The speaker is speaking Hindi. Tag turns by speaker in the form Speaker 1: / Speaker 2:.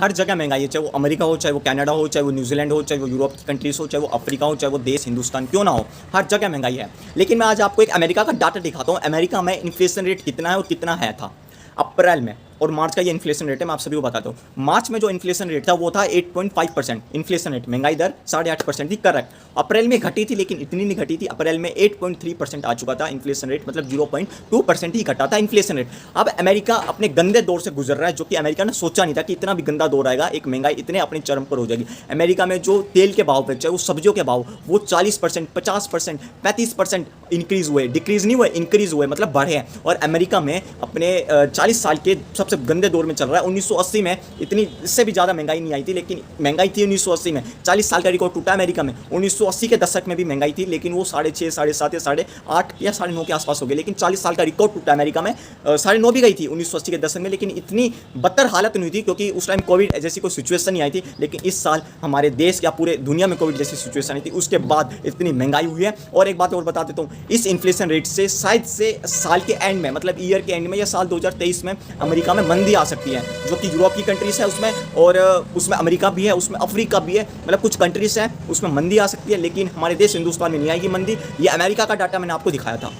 Speaker 1: हर जगह महंगाई है, चाहे वो अमेरिका हो, चाहे वो कनाडा हो, चाहे वो न्यूजीलैंड हो, चाहे वो यूरोप की कंट्रीज हो, चाहे वो अफ्रीका हो, चाहे वो देश हिंदुस्तान क्यों ना हो, हर जगह महंगाई है। लेकिन मैं आज आपको एक अमेरिका का डाटा दिखाता हूँ। अमेरिका में इन्फ्लेशन रेट कितना है और कितना है था अप्रैल में, और मार्च का ये इन्फ्लेशन रेट है, मैं आप सभी को बताता हूँ। मार्च में जो इन्फ्लेशन रेट था वो था 8.5% इन्फ्लेशन रेट, महंगाई दर 8.5% थी, करेक्ट। अप्रैल में घटी थी लेकिन इतनी नहीं घटी थी, अप्रैल में 8.3% आ चुका था इन्फ्लेशन रेट, मतलब 0.2% ही घटा था इन्फ्लेशन रेट। अब अमेरिका अपने गंदे दौर से गुजर रहा है, जो कि अमेरिका ने सोचा नहीं था कि इतना भी गंदा दौर आएगा, एक महंगाई इतने अपने चरम पर हो जाएगी। अमेरिका में जो तेल के भाव पे, चाहे वो सब्जियों के भाव, वो 40%, 50%, 35% इंक्रीज हुए, डिक्रीज नहीं हुए, इंक्रीज हुए, मतलब बढ़े हैं। और अमेरिका में अपने 40 साल के सबसे गंदे दौर में चल रहा है। 1980 में इतनी, इससे भी ज़्यादा महंगाई नहीं आई थी, लेकिन महंगाई थी 1980 में। 40 साल का रिकॉर्ड टूटा अमेरिका में। 1980 के दशक में भी महंगाई थी, लेकिन वो 6.5, 7.5 या 8.5 या 9.5 के आसपास हो गई। लेकिन 40 साल का रिकॉर्ड टूटा अमेरिका में। 9.5 भी गई थी 1980 के दशक में, लेकिन इतनी बदतर हालत नहीं हुई थी क्योंकि उस टाइम कोविड जैसी कोई सिचुएशन नहीं आई थी। लेकिन इस साल हमारे देश या पूरे दुनिया में कोविड जैसी सिचुएशन आई थी, उसके बाद इतनी महंगाई हुई है। और एक बात और बता देता हूँ, इस इन्फ्लेशन रेट से शायद से साल के एंड में, मतलब ईयर के एंड में या साल 2023 में अमेरिका में मंदी आ सकती है, जो कि यूरोप की कंट्रीज है उसमें, और उसमें अमेरिका भी है, उसमें अफ्रीका भी है, मतलब कुछ कंट्रीज हैं उसमें मंदी आ सकती है। लेकिन हमारे देश हिंदुस्तान में नहीं आएगी मंदी। ये अमेरिका का डाटा मैंने आपको दिखाया था।